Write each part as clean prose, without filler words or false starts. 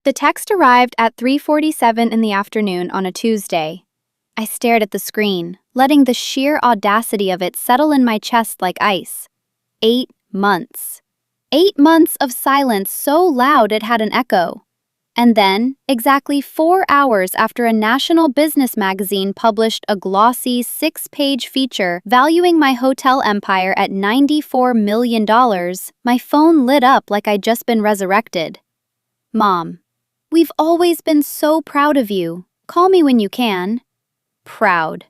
The text arrived at 3:47 in the afternoon on a Tuesday. I stared at the screen, letting the sheer audacity of it settle in my chest like ice. 8 months. 8 months of silence so loud it had an echo. And then, exactly 4 hours after a national business magazine published a glossy 6-page feature valuing my hotel empire at $94 million, my phone lit up like I'd just been resurrected. Mom, we've always been so proud of you. Call me when you can. Proud.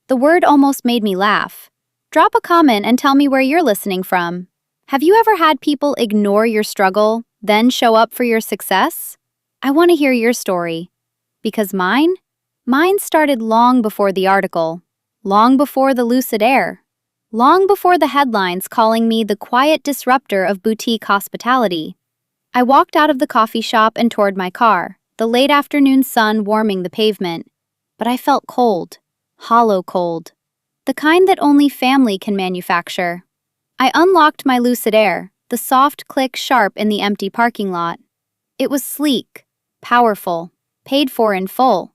The word almost made me laugh. Drop a comment and tell me where you're listening from. Have you ever had people ignore your struggle, then show up for your success? I want to hear your story. Because mine started long before the article, long before the lucid air, long before the headlines calling me the quiet disruptor of boutique hospitality. I walked out of the coffee shop and toward my car, the late afternoon sun warming the pavement. But I felt cold, hollow cold, the kind that only family can manufacture. I unlocked my lucid air, the soft click sharp in the empty parking lot. It was sleek, powerful, paid for in full.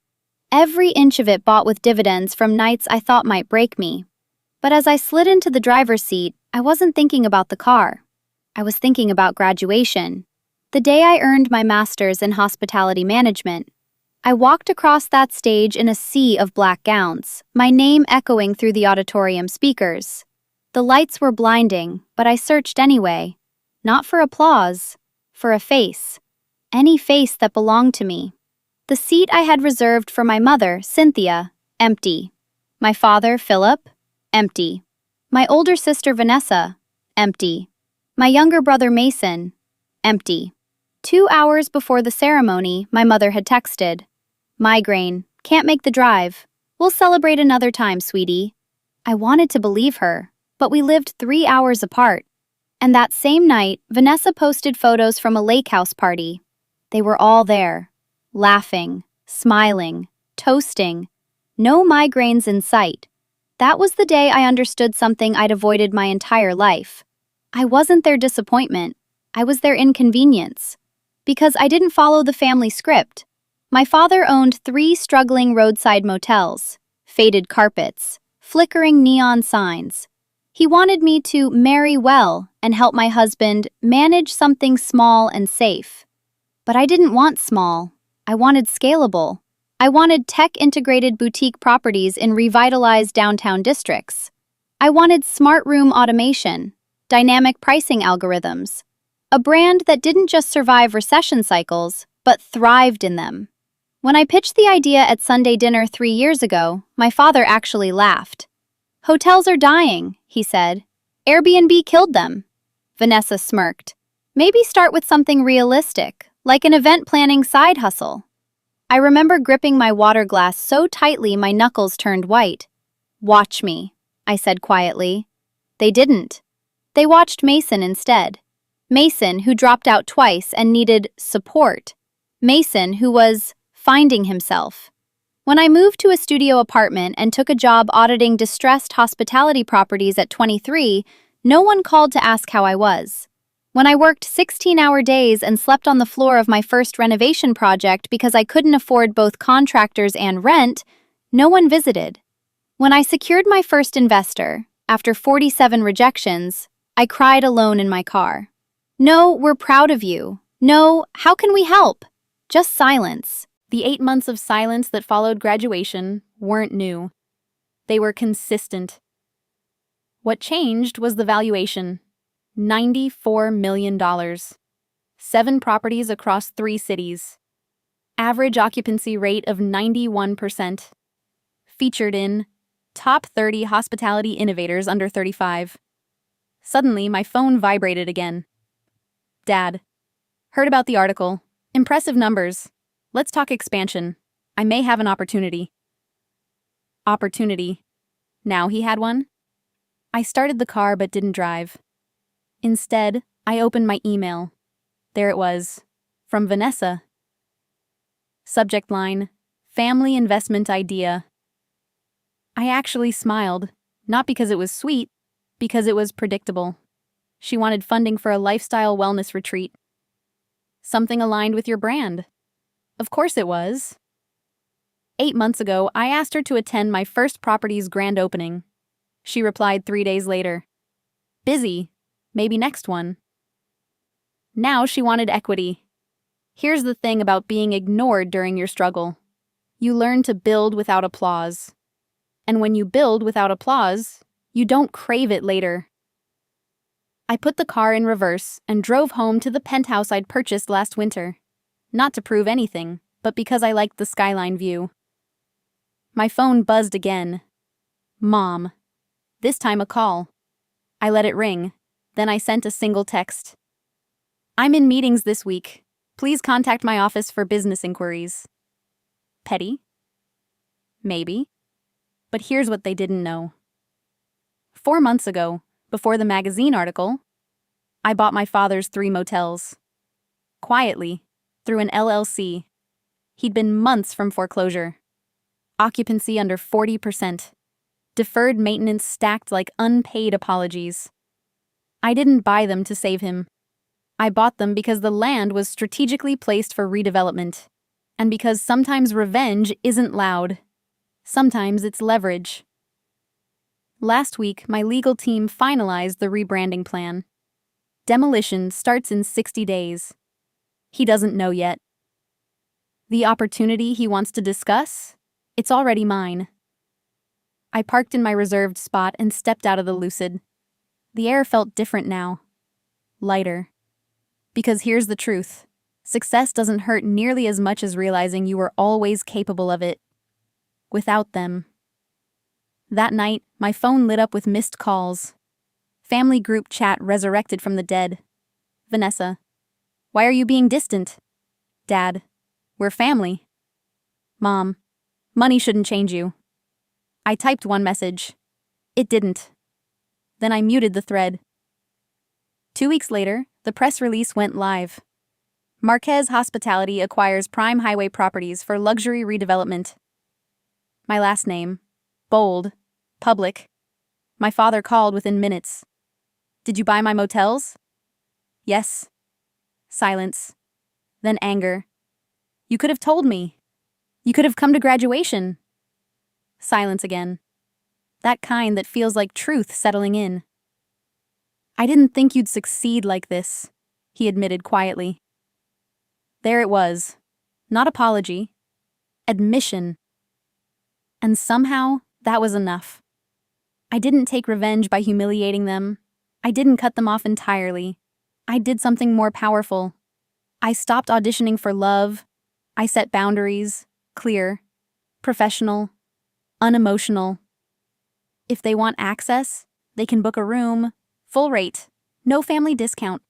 Every inch of it bought with dividends from nights I thought might break me. But as I slid into the driver's seat, I wasn't thinking about the car. I was thinking about graduation. The day I earned my master's in hospitality management. I walked across that stage in a sea of black gowns, my name echoing through the auditorium speakers. The lights were blinding, but I searched anyway. Not for applause, for a face. Any face that belonged to me. The seat I had reserved for my mother, Cynthia, empty. My father, Philip, empty. My older sister, Vanessa, empty. My younger brother, Mason, empty. 2 hours before the ceremony, my mother had texted, "Migraine, can't make the drive. We'll celebrate another time, sweetie." I wanted to believe her, but we lived 3 hours apart. And that same night, Vanessa posted photos from a lake house party. They were all there, laughing, smiling, toasting. No migraines in sight. That was the day I understood something I'd avoided my entire life. I wasn't their disappointment. I was their inconvenience. Because I didn't follow the family script. My father owned 3 struggling roadside motels, faded carpets, flickering neon signs. He wanted me to marry well and help my husband manage something small and safe. But I didn't want small. I wanted scalable. I wanted tech-integrated boutique properties in revitalized downtown districts. I wanted smart room automation, dynamic pricing algorithms, a brand that didn't just survive recession cycles, but thrived in them. When I pitched the idea at Sunday dinner 3 years ago, my father actually laughed. "Hotels are dying," he said. "Airbnb killed them." Vanessa smirked. "Maybe start with something realistic, like an event planning side hustle." I remember gripping my water glass so tightly my knuckles turned white. "Watch me," I said quietly. They didn't. They watched Mason instead. Mason, who dropped out twice and needed support. Mason, who was finding himself. When I moved to a studio apartment and took a job auditing distressed hospitality properties at 23, no one called to ask how I was. When I worked 16-hour days and slept on the floor of my first renovation project because I couldn't afford both contractors and rent, no one visited. When I secured my first investor, after 47 rejections, I cried alone in my car. "No, we're proud of you. No, how can we help?" Just silence. The 8 months of silence that followed graduation weren't new. They were consistent. What changed was the valuation. $94 million. 7 properties across 3 cities. Average occupancy rate of 91%. Featured in Top 30 Hospitality Innovators Under 35. Suddenly, my phone vibrated again. "Dad. Heard about the article. Impressive numbers. Let's talk expansion. I may have an opportunity." Opportunity. Now he had one? I started the car but didn't drive. Instead, I opened my email. There it was. From Vanessa. Subject line, "Family investment idea." I actually smiled, not because it was sweet, because it was predictable. She wanted funding for a lifestyle wellness retreat. Something aligned with your brand. Of course it was. 8 months ago, I asked her to attend my first property's grand opening. She replied 3 days later. Busy. Maybe next one. Now she wanted equity. Here's the thing about being ignored during your struggle. You learn to build without applause. And when you build without applause, you don't crave it later. I put the car in reverse and drove home to the penthouse I'd purchased last winter. Not to prove anything, but because I liked the skyline view. My phone buzzed again. Mom. This time a call. I let it ring. Then I sent a single text. I'm in meetings this week. Please contact my office for business inquiries. Petty? Maybe. But here's what they didn't know. 4 months ago, before the magazine article, I bought my father's 3 motels. Quietly, through an LLC. He'd been months from foreclosure. Occupancy under 40%. Deferred maintenance stacked like unpaid apologies. I didn't buy them to save him. I bought them because the land was strategically placed for redevelopment, and because sometimes revenge isn't loud. Sometimes it's leverage. Last week, my legal team finalized the rebranding plan. Demolition starts in 60 days. He doesn't know yet. The opportunity he wants to discuss? It's already mine. I parked in my reserved spot and stepped out of the Lucid. The air felt different now. Lighter. Because here's the truth. Success doesn't hurt nearly as much as realizing you were always capable of it. Without them. That night, my phone lit up with missed calls. Family group chat resurrected from the dead. Vanessa. Why are you being distant? Dad. We're family. Mom. Money shouldn't change you. I typed one message. It didn't. Then I muted the thread. 2 weeks later, the press release went live. Marquez Hospitality acquires prime highway properties for luxury redevelopment. My last name. Bold. Public. My father called within minutes. Did you buy my motels? Yes. Silence. Then anger. You could have told me. You could have come to graduation. Silence again. That kind that feels like truth settling in. I didn't think you'd succeed like this, he admitted quietly. There it was. Not apology. Admission. And somehow, that was enough. I didn't take revenge by humiliating them. I didn't cut them off entirely. I did something more powerful. I stopped auditioning for love. I set boundaries. Clear. Professional. Unemotional. If they want access, they can book a room. Full rate. No family discount.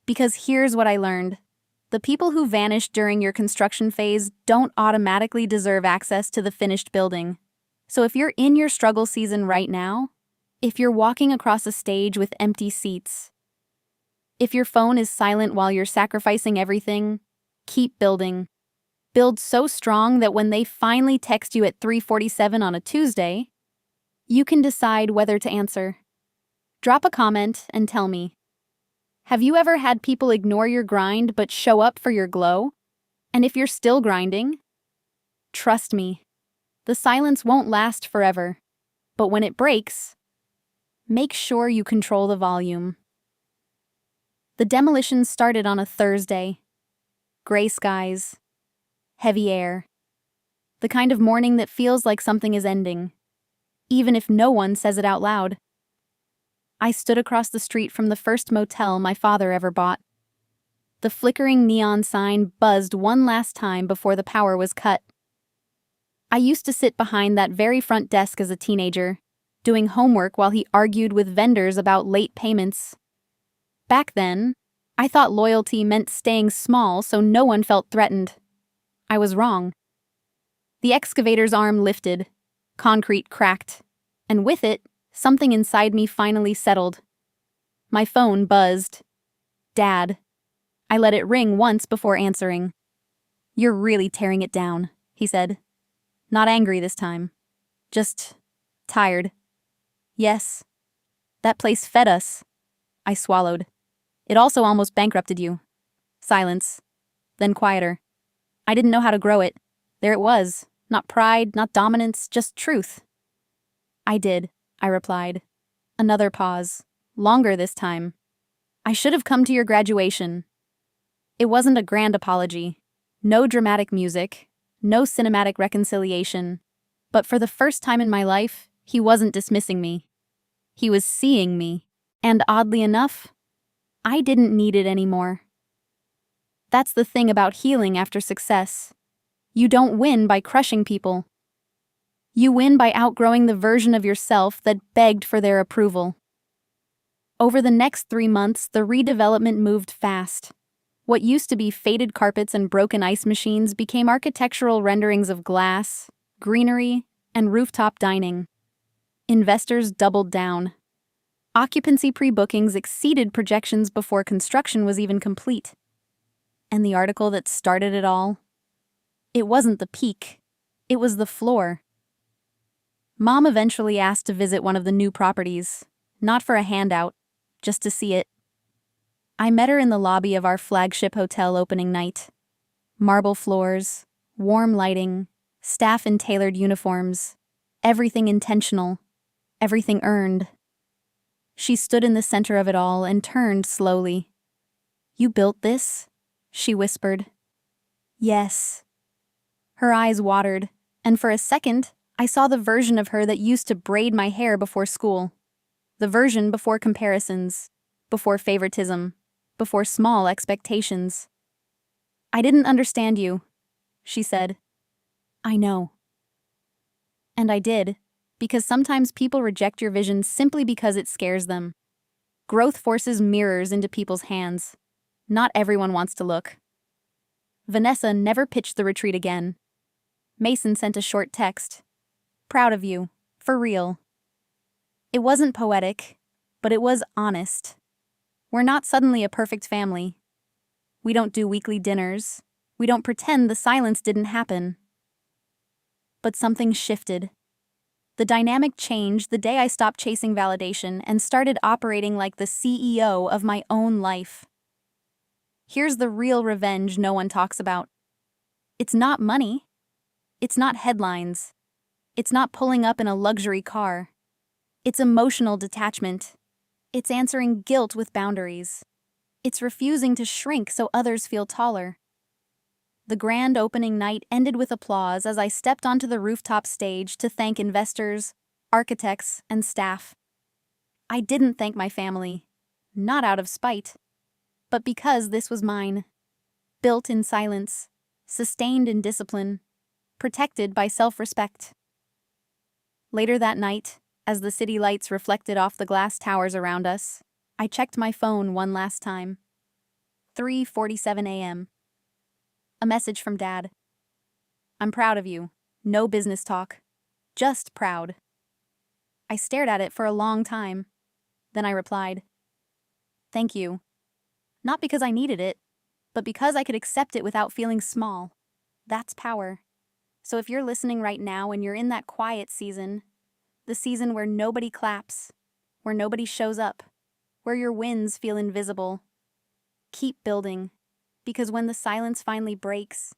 Because here's what I learned. The people who vanished during your construction phase don't automatically deserve access to the finished building. So if you're in your struggle season right now, if you're walking across a stage with empty seats, if your phone is silent while you're sacrificing everything, keep building. Build so strong that when they finally text you at 3:47 on a Tuesday, you can decide whether to answer. Drop a comment and tell me. Have you ever had people ignore your grind but show up for your glow? And if you're still grinding, trust me, the silence won't last forever. But when it breaks, make sure you control the volume. The demolition started on a Thursday. Gray skies. Heavy air. The kind of morning that feels like something is ending, even if no one says it out loud. I stood across the street from the first motel my father ever bought. The flickering neon sign buzzed one last time before the power was cut. I used to sit behind that very front desk as a teenager, doing homework while he argued with vendors about late payments. Back then, I thought loyalty meant staying small so no one felt threatened. I was wrong. The excavator's arm lifted, concrete cracked, and with it, something inside me finally settled. My phone buzzed. Dad. I let it ring once before answering. You're really tearing it down, he said. Not angry this time. Just tired. Yes. That place fed us. I swallowed. It also almost bankrupted you. Silence. Then quieter. I didn't know how to grow it. There it was. Not pride, not dominance, just truth. I did, I replied. Another pause. Longer this time. I should have come to your graduation. It wasn't a grand apology. No dramatic music. No cinematic reconciliation. But for the first time in my life, he wasn't dismissing me. He was seeing me. And oddly enough, I didn't need it anymore. That's the thing about healing after success. You don't win by crushing people. You win by outgrowing the version of yourself that begged for their approval. Over the next 3 months, the redevelopment moved fast. What used to be faded carpets and broken ice machines became architectural renderings of glass, greenery, and rooftop dining. Investors doubled down. Occupancy pre-bookings exceeded projections before construction was even complete. And the article that started it all? It wasn't the peak. It was the floor. Mom eventually asked to visit one of the new properties, not for a handout, just to see it. I met her in the lobby of our flagship hotel opening night. Marble floors, warm lighting, staff in tailored uniforms, everything intentional, everything earned. She stood in the center of it all and turned slowly. "You built this?" she whispered. "Yes." Her eyes watered, and for a second, I saw the version of her that used to braid my hair before school. The version before comparisons, before favoritism, before small expectations. "I didn't understand you," she said. "I know." And I did, because sometimes people reject your vision simply because it scares them. Growth forces mirrors into people's hands. Not everyone wants to look. Vanessa never pitched the retreat again. Mason sent a short text. "Proud of you, for real." It wasn't poetic, but it was honest. We're not suddenly a perfect family. We don't do weekly dinners. We don't pretend the silence didn't happen. But something shifted. The dynamic changed the day I stopped chasing validation and started operating like the CEO of my own life. Here's the real revenge no one talks about. It's not money. It's not headlines. It's not pulling up in a luxury car. It's emotional detachment. It's answering guilt with boundaries. It's refusing to shrink so others feel taller. The grand opening night ended with applause as I stepped onto the rooftop stage to thank investors, architects, and staff. I didn't thank my family, not out of spite, but because this was mine. Built in silence, sustained in discipline, protected by self-respect. Later that night, as the city lights reflected off the glass towers around us, I checked my phone one last time. 3:47 a.m. A message from Dad. "I'm proud of you. No business talk. Just proud." I stared at it for a long time. Then I replied, "Thank you." Not because I needed it, but because I could accept it without feeling small. That's power. So if you're listening right now and you're in that quiet season, the season where nobody claps, where nobody shows up, where your wins feel invisible, keep building, because when the silence finally breaks,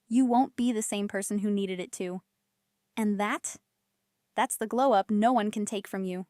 you won't be the same person who needed it to. And that's the glow up no one can take from you.